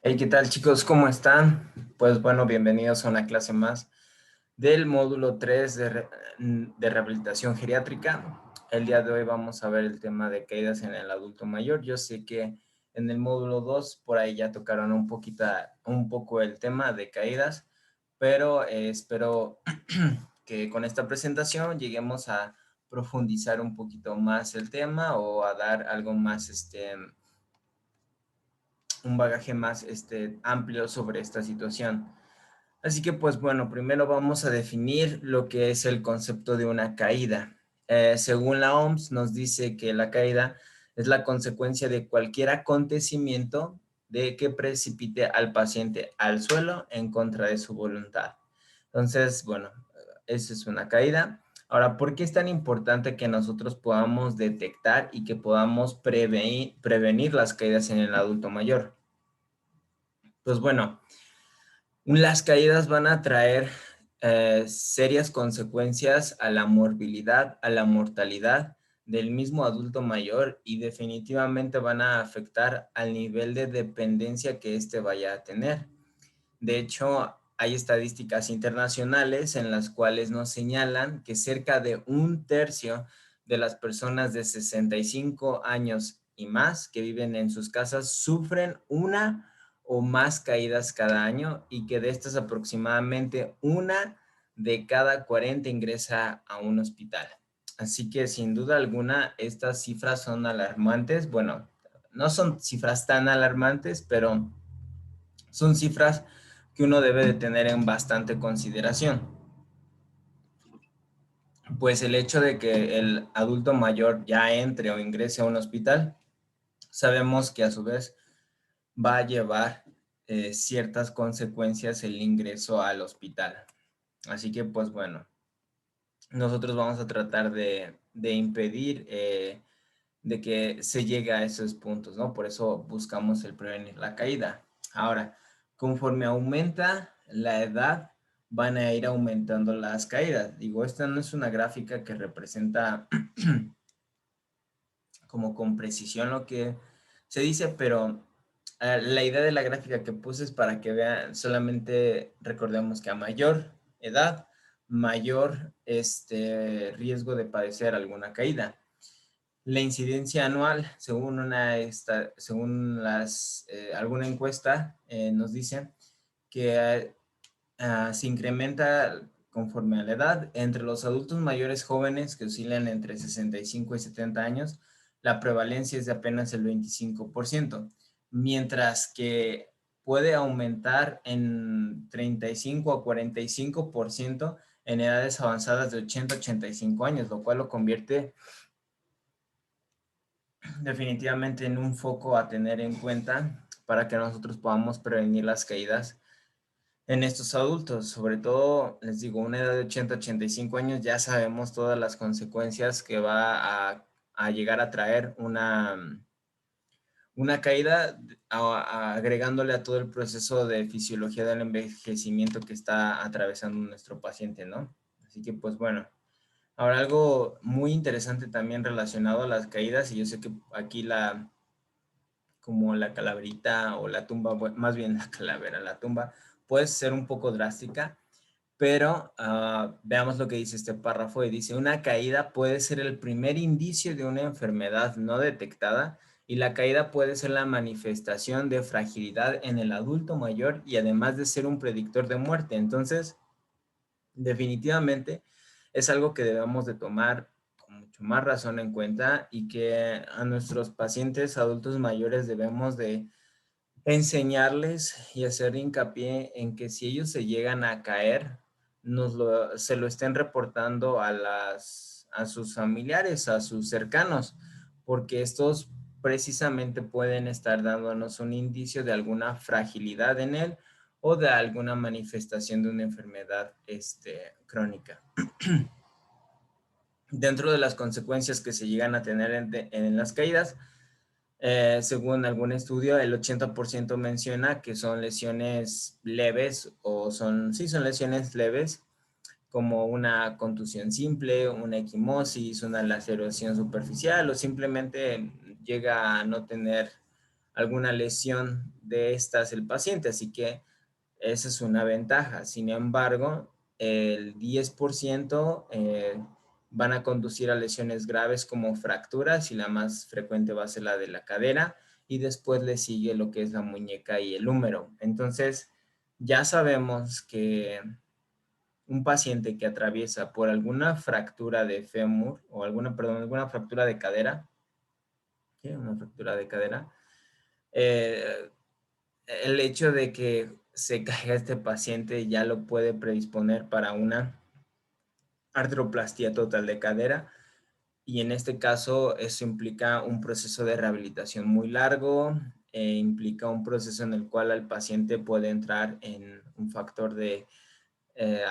Hey, ¿qué tal chicos? ¿Cómo están? Pues bueno, bienvenidos a una clase más del módulo 3 de rehabilitación geriátrica. El día de hoy vamos a ver el tema de caídas en el adulto mayor. Yo sé que en el módulo 2 por ahí ya tocaron un poco el tema de caídas, pero espero que con esta presentación lleguemos a profundizar un poquito más el tema o a dar algo más un bagaje más amplio sobre esta situación. Así que, pues bueno, primero vamos a definir lo que es el concepto de una caída. Según la OMS, nos dice que la caída es la consecuencia de cualquier acontecimiento de que precipite al paciente al suelo en contra de su voluntad. Entonces, bueno, esa es una caída. Ahora, ¿por qué es tan importante que nosotros podamos detectar y que podamos prevenir las caídas en el adulto mayor? Pues bueno, las caídas van a traer serias consecuencias a la morbilidad, a la mortalidad del mismo adulto mayor y definitivamente van a afectar al nivel de dependencia que éste vaya a tener. De hecho, hay estadísticas internacionales en las cuales nos señalan que cerca de un tercio de las personas de 65 años y más que viven en sus casas sufren una o más caídas cada año y que de estas aproximadamente una de cada 40 ingresa a un hospital. Así que sin duda alguna estas cifras son alarmantes. Bueno, no son cifras tan alarmantes, pero son cifras que uno debe de tener en bastante consideración. Pues el hecho de que el adulto mayor ya entre o ingrese a un hospital, sabemos que a su vez va a llevar ciertas consecuencias el ingreso al hospital. Así que pues bueno, nosotros vamos a tratar de impedir de que se llegue a esos puntos, ¿no? Por eso buscamos el prevenir la caída. Ahora, conforme aumenta la edad, van a ir aumentando las caídas. Digo, esta no es una gráfica que representa como con precisión lo que se dice, pero la idea de la gráfica que puse es para que vean, solamente recordemos que a mayor edad, mayor riesgo de padecer alguna caída. La incidencia anual, según alguna encuesta, nos dice que se incrementa conforme a la edad. Entre los adultos mayores jóvenes que oscilan entre 65 y 70 años, la prevalencia es de apenas el 25%, mientras que puede aumentar en 35 a 45% en edades avanzadas de 80 a 85 años, lo cual lo convierte definitivamente en un foco a tener en cuenta para que nosotros podamos prevenir las caídas en estos adultos. Sobre todo, les digo, una edad de 80 a 85 años, ya sabemos todas las consecuencias que va a llegar a traer una caída, agregándole a todo el proceso de fisiología del envejecimiento que está atravesando nuestro paciente, ¿no? Así que, pues bueno. Ahora, algo muy interesante también relacionado a las caídas, y yo sé que aquí como la calaverita o la tumba, más bien la calavera, la tumba, puede ser un poco drástica, pero veamos lo que dice este párrafo y dice, una caída puede ser el primer indicio de una enfermedad no detectada y la caída puede ser la manifestación de fragilidad en el adulto mayor y además de ser un predictor de muerte. Entonces, definitivamente es algo que debemos de tomar con mucho más razón en cuenta y que a nuestros pacientes adultos mayores debemos de enseñarles y hacer hincapié en que si ellos se llegan a caer, se lo estén reportando a sus familiares, a sus cercanos, porque estos precisamente pueden estar dándonos un indicio de alguna fragilidad en él o de alguna manifestación de una enfermedad crónica. Dentro de las consecuencias que se llegan a tener en las caídas, según algún estudio, el 80% menciona que son lesiones leves o son lesiones leves como una contusión simple, una equimosis, una laceración superficial o simplemente llega a no tener alguna lesión de estas el paciente, así que esa es una ventaja. Sin embargo, el 10% van a conducir a lesiones graves como fracturas y la más frecuente va a ser la de la cadera y después le sigue lo que es la muñeca y el húmero. Entonces, ya sabemos que un paciente que atraviesa por alguna fractura de fémur o alguna fractura de cadera, ¿sí? Una fractura de cadera, eh, el hecho de que se caiga este paciente ya lo puede predisponer para una artroplastía total de cadera y en este caso eso implica un proceso de rehabilitación muy largo, implica un proceso en el cual el paciente puede entrar en un factor de, eh,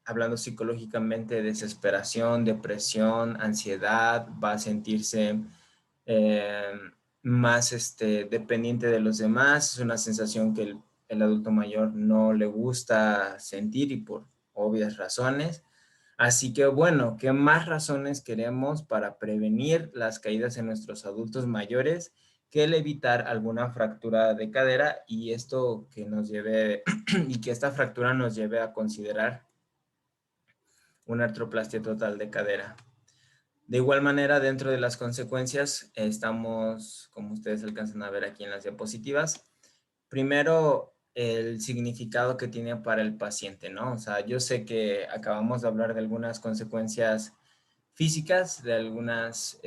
hablando psicológicamente, desesperación, depresión, ansiedad, va a sentirse eh, más dependiente de los demás, es una sensación que el adulto mayor no le gusta sentir y por obvias razones. Así que bueno, ¿qué más razones queremos para prevenir las caídas en nuestros adultos mayores que el evitar alguna fractura de cadera y esto que nos lleve y que esta fractura nos lleve a considerar una artroplastia total de cadera? De igual manera, dentro de las consecuencias, estamos, como ustedes alcanzan a ver aquí en las diapositivas, primero el significado que tiene para el paciente, ¿no? O sea, yo sé que acabamos de hablar de algunas consecuencias físicas, de algunas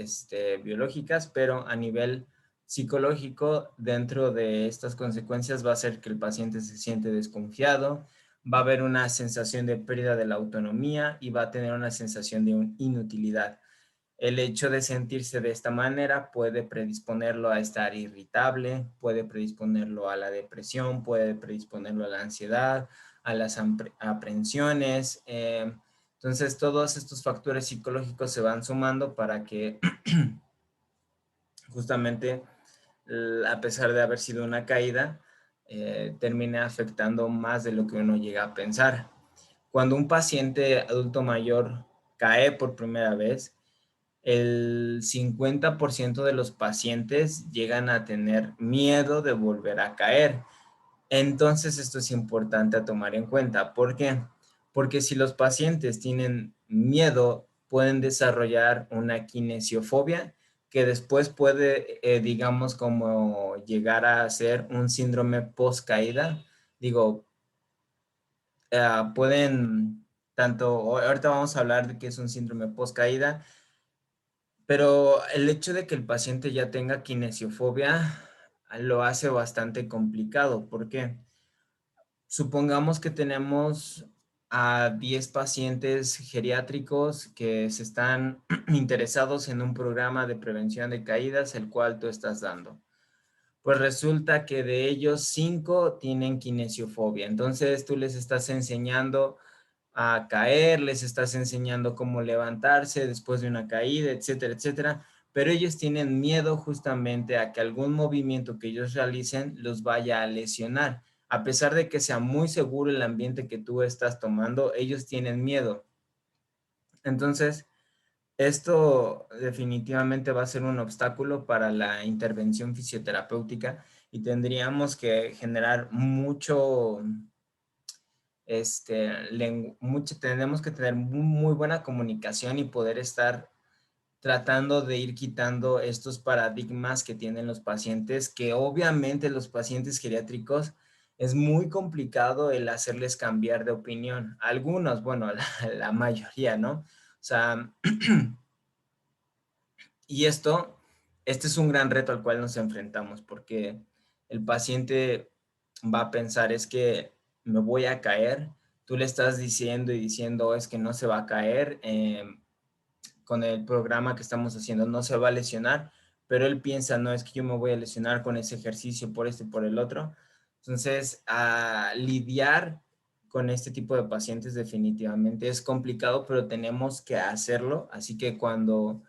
biológicas, pero a nivel psicológico, dentro de estas consecuencias va a ser que el paciente se siente desconfiado, va a haber una sensación de pérdida de la autonomía y va a tener una sensación de inutilidad. El hecho de sentirse de esta manera puede predisponerlo a estar irritable, puede predisponerlo a la depresión, puede predisponerlo a la ansiedad, a las aprensiones. Entonces, todos estos factores psicológicos se van sumando para que justamente, a pesar de haber sido una caída, termine afectando más de lo que uno llega a pensar. Cuando un paciente adulto mayor cae por primera vez, el 50% de los pacientes llegan a tener miedo de volver a caer. Entonces, esto es importante a tomar en cuenta. ¿Por qué? Porque si los pacientes tienen miedo, pueden desarrollar una kinesiofobia que después puede, digamos, como llegar a ser un síndrome post-caída. Digo, pueden tanto, ahorita vamos a hablar de qué es un síndrome post-caída, pero el hecho de que el paciente ya tenga kinesiofobia lo hace bastante complicado. ¿Por qué? Supongamos que tenemos a 10 pacientes geriátricos que se están interesados en un programa de prevención de caídas, el cual tú estás dando. Pues resulta que de ellos 5 tienen kinesiofobia. Entonces tú les estás enseñando a caer, les estás enseñando cómo levantarse después de una caída, etcétera, etcétera. Pero ellos tienen miedo justamente a que algún movimiento que ellos realicen los vaya a lesionar. A pesar de que sea muy seguro el ambiente que tú estás tomando, ellos tienen miedo. Entonces, esto definitivamente va a ser un obstáculo para la intervención fisioterapéutica y tendríamos que generar tenemos que tener muy buena comunicación y poder estar tratando de ir quitando estos paradigmas que tienen los pacientes, que obviamente los pacientes geriátricos es muy complicado el hacerles cambiar de opinión. Algunos, bueno, la mayoría, ¿no? O sea, y este es un gran reto al cual nos enfrentamos porque el paciente va a pensar es que me voy a caer, tú le estás diciendo y diciendo es que no se va a caer, con el programa que estamos haciendo no se va a lesionar, pero él piensa, no, es que yo me voy a lesionar con ese ejercicio por este y por el otro. Entonces, a lidiar con este tipo de pacientes definitivamente es complicado, pero tenemos que hacerlo. Así que cuando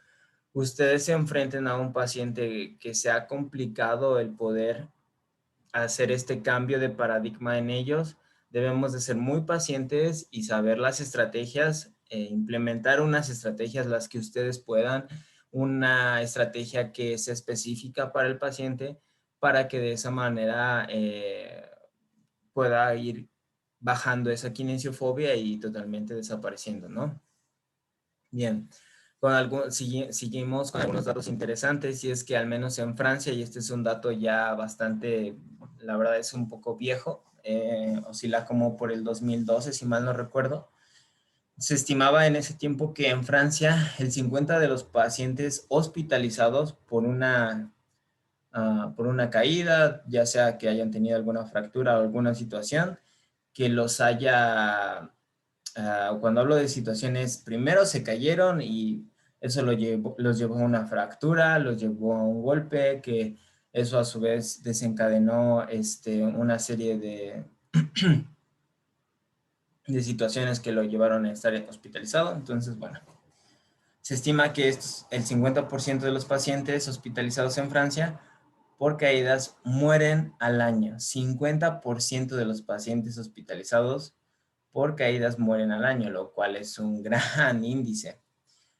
ustedes se enfrenten a un paciente que sea complicado el poder hacer este cambio de paradigma en ellos, debemos de ser muy pacientes y saber las estrategias, implementar unas estrategias las que ustedes puedan, una estrategia que sea específica para el paciente, para que de esa manera pueda ir bajando esa kinesiofobia y totalmente desapareciendo, ¿no? Bien, seguimos con algunos datos interesantes y es que al menos en Francia, y este es un dato ya bastante, la verdad es un poco viejo, oscila como por el 2012, si mal no recuerdo, se estimaba en ese tiempo que en Francia el 50 de los pacientes hospitalizados por una caída, ya sea que hayan tenido alguna fractura o alguna situación, que los haya cuando hablo de situaciones, primero se cayeron y eso los llevó a una fractura, los llevó a un golpe, que eso a su vez desencadenó una serie de situaciones que lo llevaron a estar hospitalizado. Entonces, bueno, se estima que el 50% de los pacientes hospitalizados en Francia por caídas mueren al año. 50% de los pacientes hospitalizados por caídas mueren al año, lo cual es un gran índice.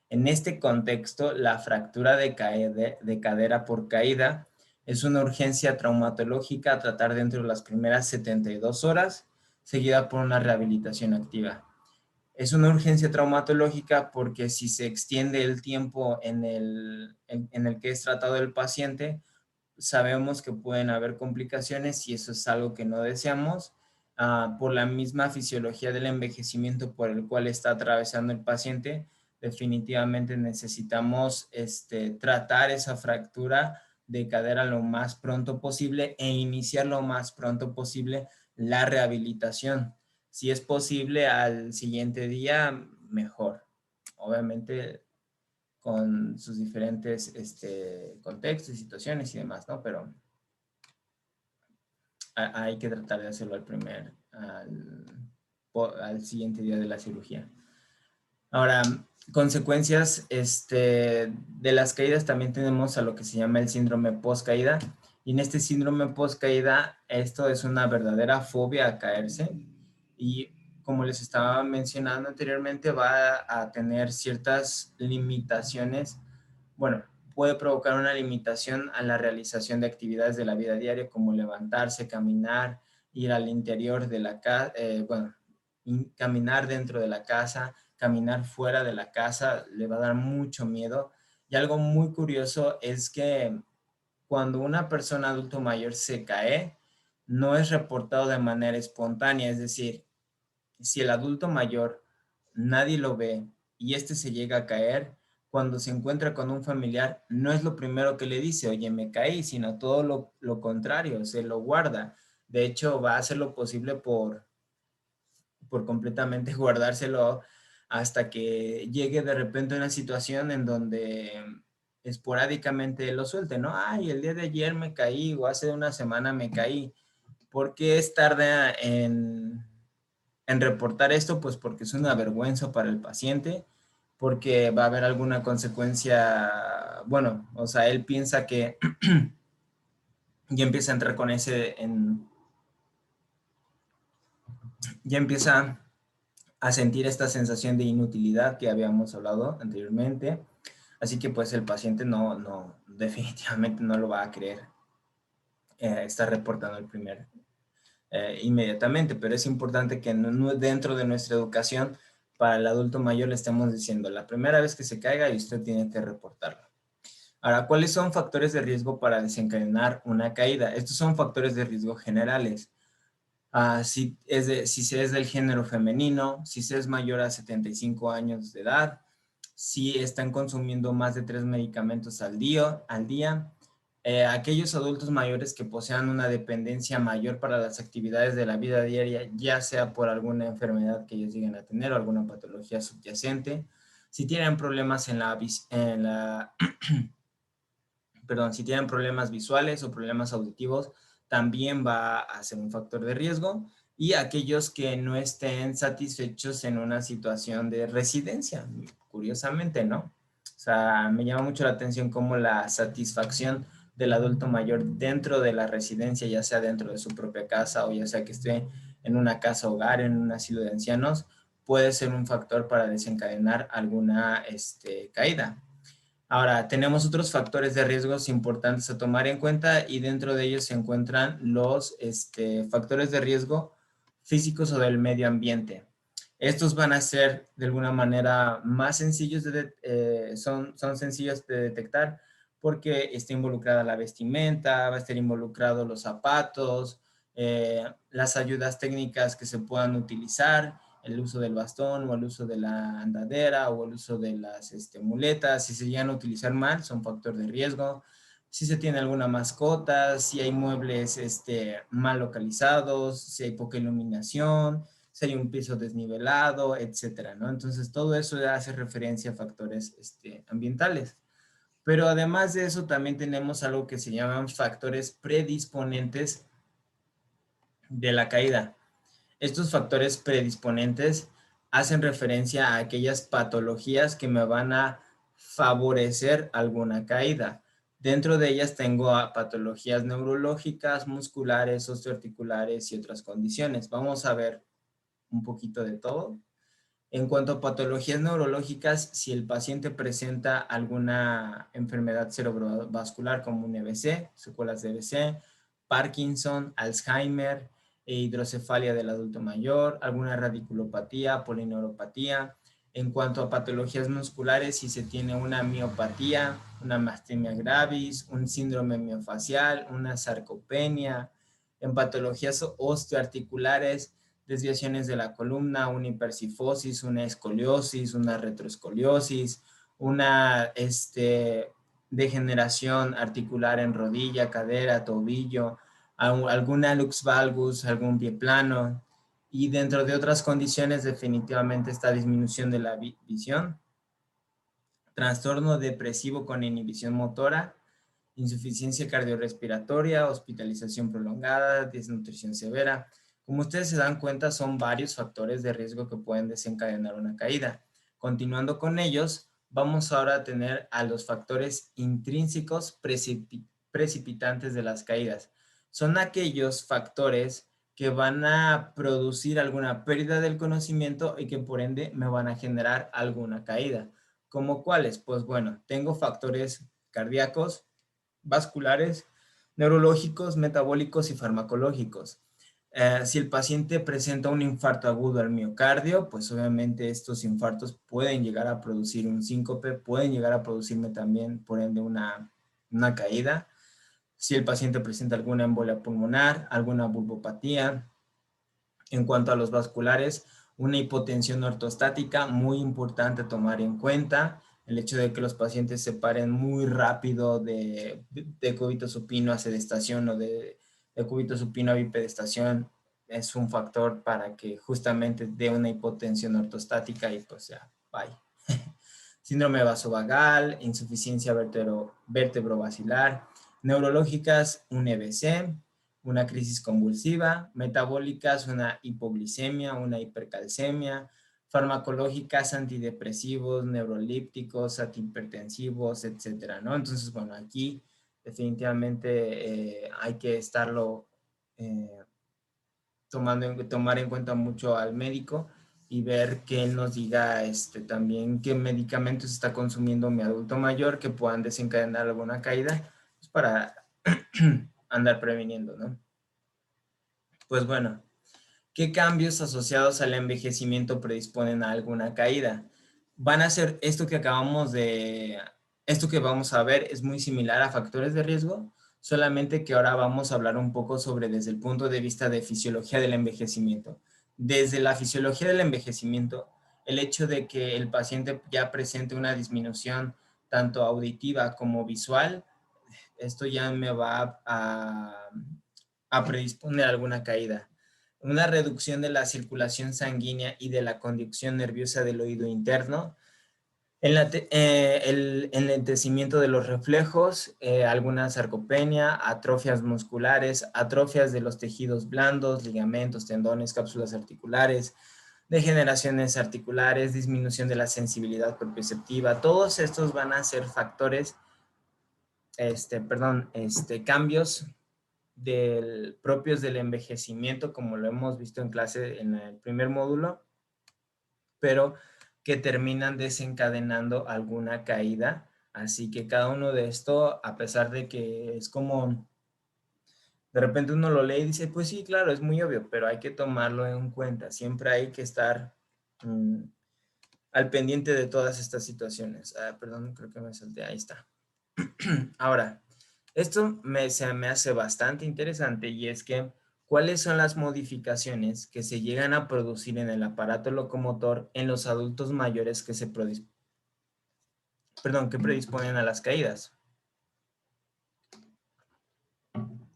En este contexto, la fractura de cadera por caída es una urgencia traumatológica a tratar dentro de las primeras 72 horas, seguida por una rehabilitación activa. Es una urgencia traumatológica porque si se extiende el tiempo en el que es tratado el paciente, sabemos que pueden haber complicaciones y eso es algo que no deseamos por la misma fisiología del envejecimiento por el cual está atravesando el paciente. Definitivamente necesitamos tratar esa fractura de cadera lo más pronto posible e iniciar lo más pronto posible la rehabilitación. Si es posible al siguiente día, mejor. Obviamente con sus diferentes contextos y situaciones y demás, ¿no? Pero hay que tratar de hacerlo al siguiente día de la cirugía. Ahora, consecuencias de las caídas también tenemos a lo que se llama el síndrome post-caída. Y en este síndrome post-caída, esto es una verdadera fobia a caerse. Y como les estaba mencionando anteriormente, va a tener ciertas limitaciones. Bueno, puede provocar una limitación a la realización de actividades de la vida diaria, como levantarse, caminar, ir al interior de la casa, caminar dentro de la casa, caminar fuera de la casa, le va a dar mucho miedo. Y algo muy curioso es que cuando una persona adulto mayor se cae, no es reportado de manera espontánea, es decir, si el adulto mayor nadie lo ve y este se llega a caer, cuando se encuentra con un familiar, no es lo primero que le dice, oye, me caí, sino todo lo contrario, se lo guarda. De hecho, va a hacer lo posible por completamente guardárselo hasta que llegue de repente una situación en donde esporádicamente lo suelte, ¿no? Ay, el día de ayer me caí o hace una semana me caí. ¿Por qué es tarde en reportar esto? Pues porque es una vergüenza para el paciente, porque va a haber alguna consecuencia, bueno, o sea, él piensa que ya empieza a entrar con ya empieza a sentir esta sensación de inutilidad que habíamos hablado anteriormente. Así que pues el paciente definitivamente no lo va a querer estar reportando inmediatamente, pero es importante que dentro de nuestra educación para el adulto mayor le estemos diciendo la primera vez que se caiga y usted tiene que reportarlo. Ahora, ¿cuáles son factores de riesgo para desencadenar una caída? Estos son factores de riesgo generales. Si se es del género femenino, si se es mayor a 75 años de edad, si están consumiendo más de 3 medicamentos al día, aquellos adultos mayores que posean una dependencia mayor para las actividades de la vida diaria, ya sea por alguna enfermedad que ellos lleguen a tener o alguna patología subyacente, si tienen problemas perdón, si tienen problemas visuales o problemas auditivos, también va a ser un factor de riesgo. Y aquellos que no estén satisfechos en una situación de residencia, curiosamente, ¿no? O sea, me llama mucho la atención cómo la satisfacción del adulto mayor dentro de la residencia, ya sea dentro de su propia casa o ya sea que esté en una casa hogar, en un asilo de ancianos, puede ser un factor para desencadenar alguna caída. Ahora, tenemos otros factores de riesgos importantes a tomar en cuenta y dentro de ellos se encuentran los factores de riesgo físicos o del medio ambiente. Estos van a ser de alguna manera más sencillos, son sencillos de detectar porque está involucrada la vestimenta, va a estar involucrado los zapatos, las ayudas técnicas que se puedan utilizar, el uso del bastón o el uso de la andadera o el uso de las muletas. Si se llegan a utilizar mal, son factor de riesgo. Si se tiene alguna mascota, si hay muebles mal localizados, si hay poca iluminación, si hay un piso desnivelado, etcétera, ¿no? Entonces, todo eso hace referencia a factores ambientales. Pero además de eso, también tenemos algo que se llaman factores predisponentes de la caída. Estos factores predisponentes hacen referencia a aquellas patologías que me van a favorecer alguna caída. Dentro de ellas tengo a patologías neurológicas, musculares, osteoarticulares y otras condiciones. Vamos a ver un poquito de todo. En cuanto a patologías neurológicas, si el paciente presenta alguna enfermedad cerebrovascular como un EBC, secuelas de EBC, Parkinson, Alzheimer, hidrocefalia del adulto mayor, alguna radiculopatía, polineuropatía. En cuanto a patologías musculares, si se tiene una miopatía, una mastemia gravis, un síndrome miofacial, una sarcopenia. En patologías osteoarticulares, desviaciones de la columna, una hipercifosis, una escoliosis, una retroescoliosis, una degeneración articular en rodilla, cadera, tobillo, alguna lux valgus, algún pie plano, y dentro de otras condiciones definitivamente esta disminución de la visión, trastorno depresivo con inhibición motora, insuficiencia cardiorrespiratoria, hospitalización prolongada, desnutrición severa. Como ustedes se dan cuenta, son varios factores de riesgo que pueden desencadenar una caída. Continuando con ellos, vamos ahora a tener a los factores intrínsecos precipitantes de las caídas. Son aquellos factores que van a producir alguna pérdida del conocimiento y que por ende me van a generar alguna caída. ¿Como cuáles? Pues bueno, tengo factores cardíacos, vasculares, neurológicos, metabólicos y farmacológicos. Si el paciente presenta un infarto agudo al miocardio, pues obviamente estos infartos pueden llegar a producir un síncope, pueden llegar a producirme también, por ende, una caída. Si el paciente presenta alguna embolia pulmonar, alguna bulbopatía. En cuanto a los vasculares, una hipotensión ortostática, muy importante tomar en cuenta. El hecho de que los pacientes se paren muy rápido de cúbito supino a sedestación o de cúbito supino a bipedestación es un factor para que justamente dé una hipotensión ortostática y pues ya, bye. Síndrome vasovagal, insuficiencia vertebrovascular, neurológicas, un EBC, una crisis convulsiva, metabólicas, una hipoglicemia, una hipercalcemia, farmacológicas, antidepresivos, neurolípticos, antihipertensivos, etcétera, ¿no? Entonces, bueno, aquí definitivamente hay que estarlo eh, tomar en cuenta mucho al médico y ver que él nos diga también qué medicamentos está consumiendo mi adulto mayor que puedan desencadenar alguna caída, pues para andar previniendo, ¿no? Pues bueno, ¿qué cambios asociados al envejecimiento predisponen a alguna caída? Van a ser esto que vamos a ver es muy similar a factores de riesgo, solamente que ahora vamos a hablar un poco sobre desde el punto de vista de fisiología del envejecimiento. Desde la fisiología del envejecimiento, el hecho de que el paciente ya presente una disminución tanto auditiva como visual, esto ya me va a predisponer a alguna caída. Una reducción de la circulación sanguínea y de la conducción nerviosa del oído interno, el enlentecimiento de los reflejos, alguna sarcopenia, atrofias musculares, atrofias de los tejidos blandos, ligamentos, tendones, cápsulas articulares, degeneraciones articulares, disminución de la sensibilidad propioceptiva. Todos estos van a ser factores, cambios propios del envejecimiento, como lo hemos visto en clase en el primer módulo, pero que terminan desencadenando alguna caída Así que cada uno de esto, a pesar de que es como, de repente uno lo lee y dice, pues sí, claro, es muy obvio, pero hay que tomarlo en cuenta. Siempre hay que estar al pendiente de todas estas situaciones. Ah, perdón, creo que me salté, ahí está. Ahora, esto se me hace bastante interesante y es que, ¿cuáles son las modificaciones que se llegan a producir en el aparato locomotor en los adultos mayores que que predisponen a las caídas?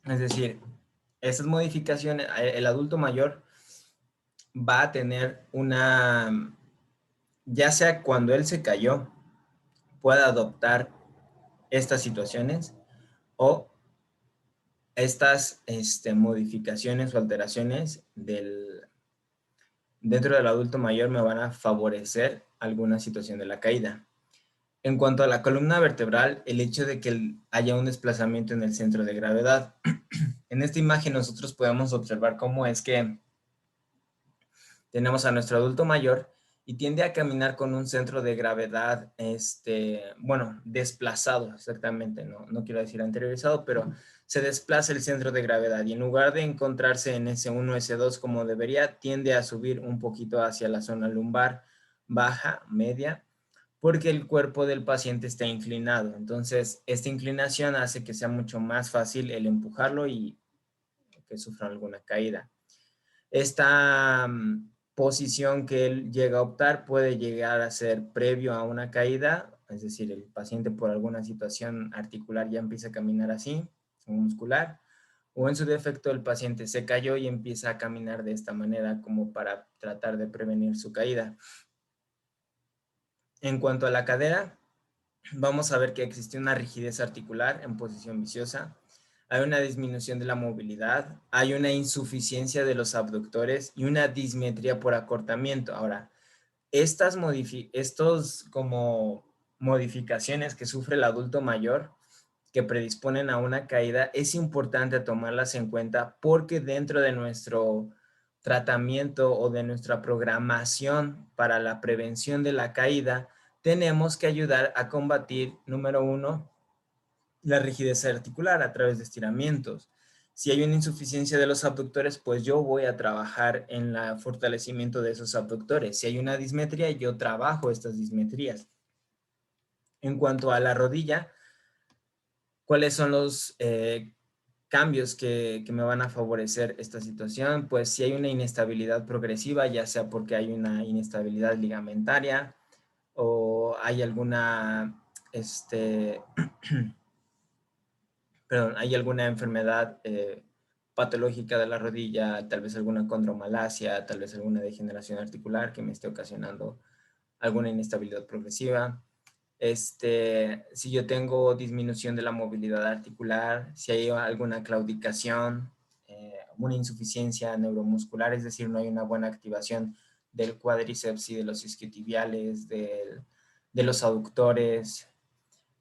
Es decir, estas modificaciones, el adulto mayor va a tener ya sea cuando él se cayó, pueda adoptar estas situaciones o estas modificaciones o alteraciones dentro del adulto mayor me van a favorecer alguna situación de la caída. En cuanto a la columna vertebral, el hecho de que haya un desplazamiento en el centro de gravedad. En esta imagen nosotros podemos observar cómo es que tenemos a nuestro adulto mayor y tiende a caminar con un centro de gravedad, bueno, desplazado exactamente, no quiero decir anteriorizado, pero se desplaza el centro de gravedad y en lugar de encontrarse en S1, S2 como debería, tiende a subir un poquito hacia la zona lumbar, baja, media, porque el cuerpo del paciente está inclinado. Entonces, esta inclinación hace que sea mucho más fácil el empujarlo y que sufra alguna caída. Esta posición que él llega a optar puede llegar a ser previo a una caída, es decir, el paciente por alguna situación articular ya empieza a caminar así, o muscular, o en su defecto el paciente se cayó y empieza a caminar de esta manera como para tratar de prevenir su caída. En cuanto a la cadera, vamos a ver que existe una rigidez articular en posición viciosa, hay una disminución de la movilidad, hay una insuficiencia de los abductores y una dismetría por acortamiento. Ahora, estos como modificaciones que sufre el adulto mayor que predisponen a una caída, es importante tomarlas en cuenta porque dentro de nuestro tratamiento o de nuestra programación para la prevención de la caída, tenemos que ayudar a combatir, número uno, la rigidez articular a través de estiramientos. Si hay una insuficiencia de los abductores, pues yo voy a trabajar en el fortalecimiento de esos abductores. Si hay una dismetría, yo trabajo estas dismetrías. En cuanto a la rodilla, ¿cuáles son los cambios que me van a favorecer esta situación? Pues si hay una inestabilidad progresiva, ya sea porque hay una inestabilidad ligamentaria o hay alguna, perdón, hay alguna enfermedad patológica de la rodilla, tal vez alguna condromalacia, tal vez alguna degeneración articular que me esté ocasionando alguna inestabilidad progresiva. Si yo tengo disminución de la movilidad articular, si hay alguna claudicación, una insuficiencia neuromuscular, es decir, no hay una buena activación del cuádriceps y de los isquiotibiales, de los aductores.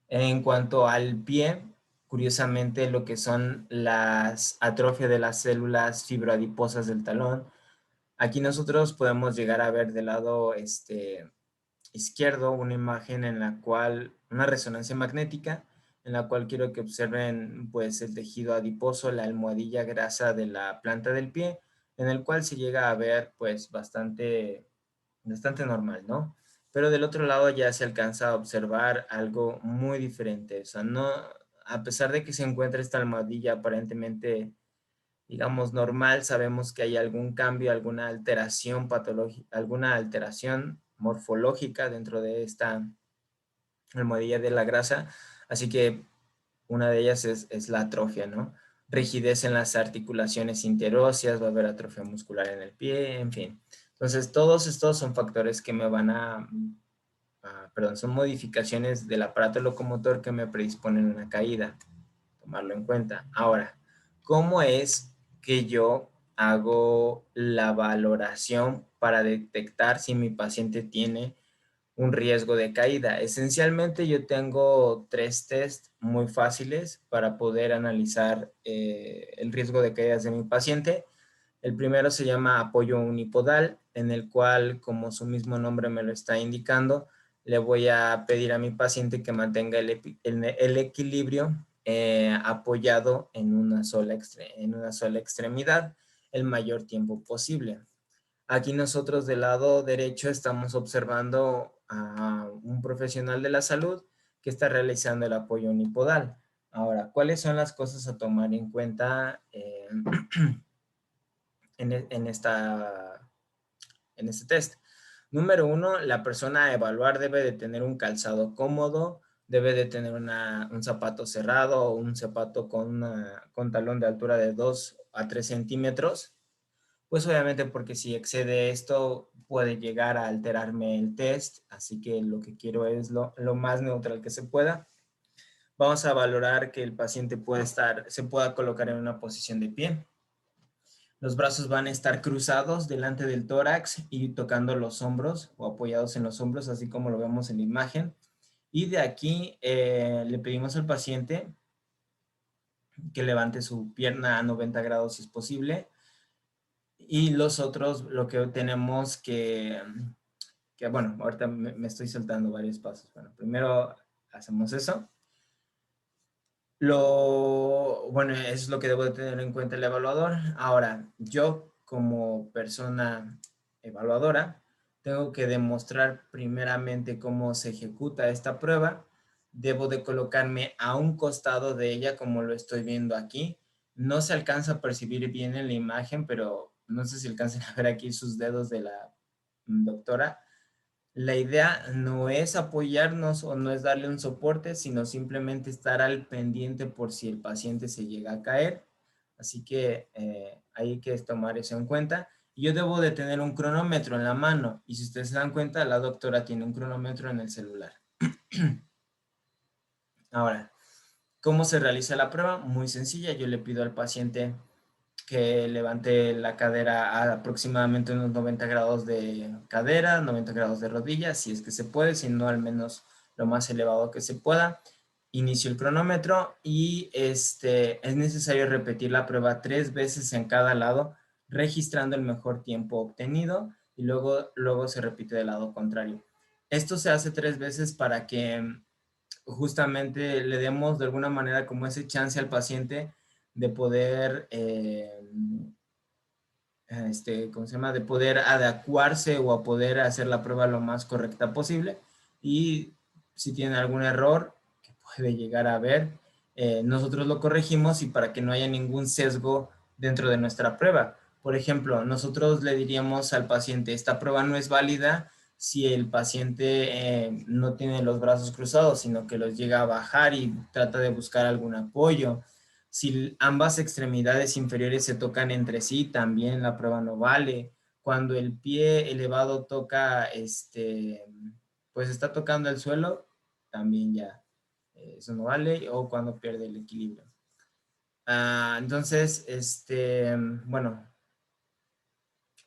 En cuanto al pie, curiosamente lo que son las atrofia de las células fibroadiposas del talón, aquí nosotros podemos llegar a ver del lado izquierdo una imagen en la cual, una resonancia magnética, en la cual quiero que observen pues el tejido adiposo, la almohadilla grasa de la planta del pie, en el cual se llega a ver pues bastante normal, ¿no? Pero del otro lado ya se alcanza a observar algo muy diferente, o sea, no, a pesar de que se encuentra esta almohadilla aparentemente, digamos, normal, sabemos que hay algún cambio, alguna alteración patológica, alguna alteración morfológica dentro de esta almohadilla de la grasa, así que una de ellas es la atrofia, ¿no? Rigidez en las articulaciones interóseas, va a haber atrofia muscular en el pie, en fin. Entonces, todos estos son factores que me van perdón, son modificaciones del aparato locomotor que me predisponen a una caída. Tomarlo en cuenta. Ahora, ¿cómo es que yo hago la valoración para detectar si mi paciente tiene un riesgo de caída? Esencialmente yo tengo 3 test muy fáciles para poder analizar el riesgo de caídas de mi paciente. El primero se llama apoyo unipodal, en el cual, como su mismo nombre me lo está indicando, le voy a pedir a mi paciente que mantenga el equilibrio apoyado en una sola extremidad el mayor tiempo posible. Aquí nosotros del lado derecho estamos observando a un profesional de la salud que está realizando el apoyo unipodal. Ahora, ¿cuáles son las cosas a tomar en cuenta en este test? Número 1, la persona a evaluar debe de tener un calzado cómodo, debe de tener un zapato cerrado o un zapato con talón de altura de 2 a 3 centímetros. Pues obviamente porque si excede esto puede llegar a alterarme el test, así que lo que quiero es lo más neutral que se pueda. Vamos a valorar que el paciente se pueda colocar en una posición de pie. Los brazos van a estar cruzados delante del tórax y tocando los hombros o apoyados en los hombros, así como lo vemos en la imagen. Y de aquí le pedimos al paciente que levante su pierna a 90 grados si es posible. Y los otros, lo que tenemos bueno, ahorita me estoy saltando varios pasos. Bueno, primero hacemos eso. Bueno, es lo que debo de tener en cuenta el evaluador. Ahora, yo como persona evaluadora, tengo que demostrar primeramente cómo se ejecuta esta prueba. Debo de colocarme a un costado de ella, como lo estoy viendo aquí. No se alcanza a percibir bien en la imagen, pero no sé si alcancen a ver aquí sus dedos de la doctora. La idea no es apoyarnos o no es darle un soporte, sino simplemente estar al pendiente por si el paciente se llega a caer. Así que hay que tomar eso en cuenta. Yo debo de tener un cronómetro en la mano y si ustedes se dan cuenta, la doctora tiene un cronómetro en el celular. Ahora, ¿cómo se realiza la prueba? Muy sencilla. Yo le pido al paciente que levante la cadera a aproximadamente unos 90 grados de cadera, 90 grados de rodilla, si es que se puede, si no al menos lo más elevado que se pueda. Inicio el cronómetro y es necesario repetir la prueba 3 veces en cada lado, registrando el mejor tiempo obtenido y luego se repite del lado contrario. Esto se hace 3 veces para que justamente le demos de alguna manera como ese chance al paciente de poder, ¿cómo se llama? De poder adecuarse o a poder hacer la prueba lo más correcta posible. Y si tiene algún error que puede llegar a haber, nosotros lo corregimos y para que no haya ningún sesgo dentro de nuestra prueba. Por ejemplo, nosotros le diríamos al paciente, esta prueba no es válida si el paciente no tiene los brazos cruzados, sino que los llega a bajar y trata de buscar algún apoyo. Si ambas extremidades inferiores se tocan entre sí, también la prueba no vale. Cuando el pie elevado toca, pues está tocando el suelo, también ya eso no vale. O cuando pierde el equilibrio. Entonces, bueno,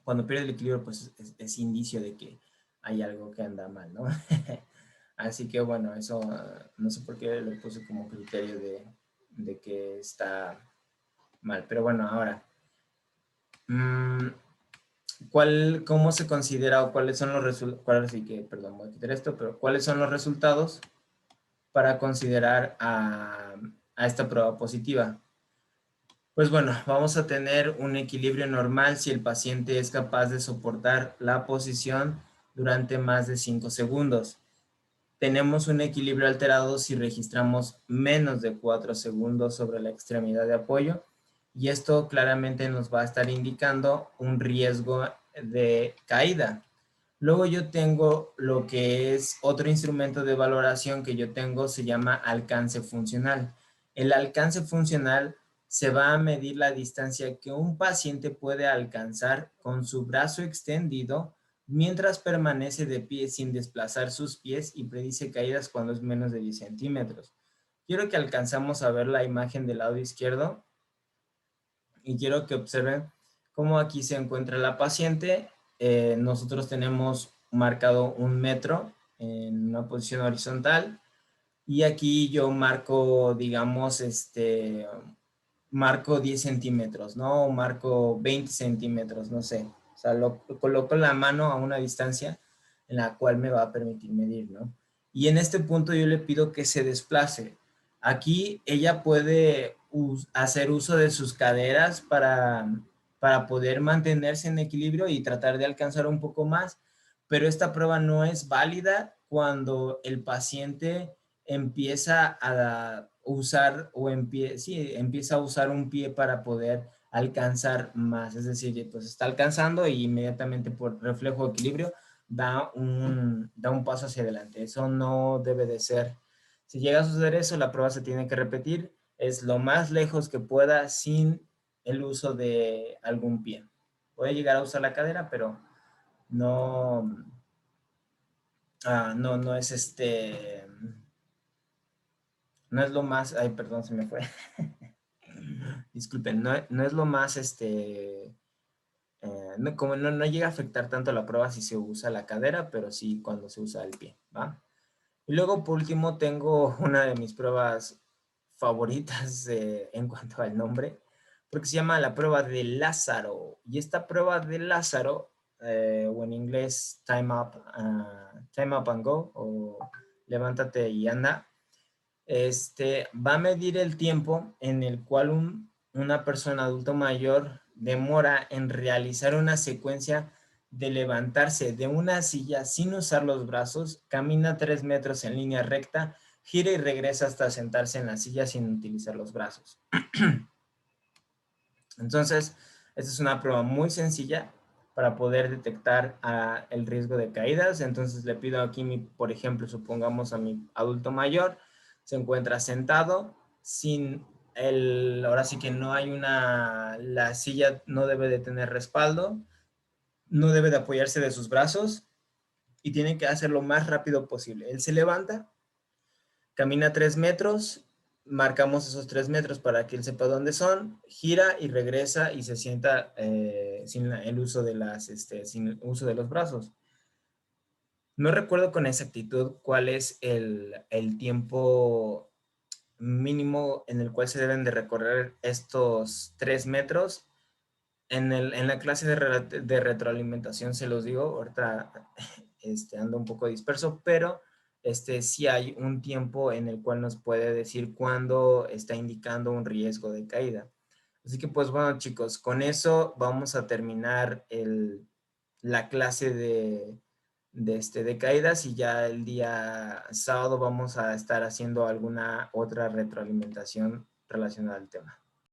cuando pierde el equilibrio, pues es indicio de que hay algo que anda mal, ¿no? Así que bueno, eso no sé por qué lo puse como criterio de que está mal. Pero bueno, ahora, ¿cómo se considera o cuáles son los resultados? Perdón, voy a quitar esto, pero ¿cuáles son los resultados para considerar a esta prueba positiva? Pues bueno, vamos a tener un equilibrio normal si el paciente es capaz de soportar la posición durante más de 5 segundos. Tenemos un equilibrio alterado si registramos menos de 4 segundos sobre la extremidad de apoyo y esto claramente nos va a estar indicando un riesgo de caída. Luego yo tengo lo que es otro instrumento de valoración que yo tengo, se llama alcance funcional. El alcance funcional se va a medir la distancia que un paciente puede alcanzar con su brazo extendido mientras permanece de pie sin desplazar sus pies y predice caídas cuando es menos de 10 centímetros. Quiero que alcanzamos a ver la imagen del lado izquierdo y quiero que observen cómo aquí se encuentra la paciente. Nosotros tenemos marcado 1 metro en una posición horizontal y aquí yo marco, digamos, marco 10 centímetros, ¿no? O marco 20 centímetros, no sé. O sea, coloco la mano a una distancia en la cual me va a permitir medir, ¿no? Y en este punto yo le pido que se desplace. Aquí ella puede hacer uso de sus caderas para poder mantenerse en equilibrio y tratar de alcanzar un poco más, pero esta prueba no es válida cuando el paciente empieza a usar sí, empieza a usar un pie para poder alcanzar más, es decir, pues está alcanzando y inmediatamente por reflejo de equilibrio da un paso hacia adelante. Eso no debe de ser. Si llega a suceder eso, la prueba se tiene que repetir, es lo más lejos que pueda sin el uso de algún pie. Puede llegar a usar la cadera, pero no, no es no es lo más, ay, perdón, se me fue. Disculpen, no es lo más, como no llega a afectar tanto la prueba si se usa la cadera, pero sí cuando se usa el pie, ¿va? Y luego, por último, tengo una de mis pruebas favoritas en cuanto al nombre, porque se llama la prueba de Lázaro. Y esta prueba de Lázaro, o en inglés Time Up and Go, o levántate y anda, va a medir el tiempo en el cual una persona adulto mayor demora en realizar una secuencia de levantarse de una silla sin usar los brazos, camina 3 metros en línea recta, gira y regresa hasta sentarse en la silla sin utilizar los brazos. Entonces, esta es una prueba muy sencilla para poder detectar el riesgo de caídas. Entonces, le pido aquí, por ejemplo, supongamos a mi adulto mayor, se encuentra sentado sin ahora sí que no hay la silla no debe de tener respaldo, no debe de apoyarse de sus brazos y tiene que hacerlo lo más rápido posible. Él se levanta, camina 3 metros, marcamos esos 3 metros para que él sepa dónde son, gira y regresa y se sienta sin el uso de sin el uso de los brazos. No recuerdo con exactitud cuál es el tiempo mínimo en el cual se deben de recorrer estos 3 metros. En la clase de retroalimentación se los digo, ahorita ando un poco disperso, pero sí hay un tiempo en el cual nos puede decir cuándo está indicando un riesgo de caída. Así que pues bueno chicos, con eso vamos a terminar la clase de caídas y ya el día sábado vamos a estar haciendo alguna otra retroalimentación relacionada al tema.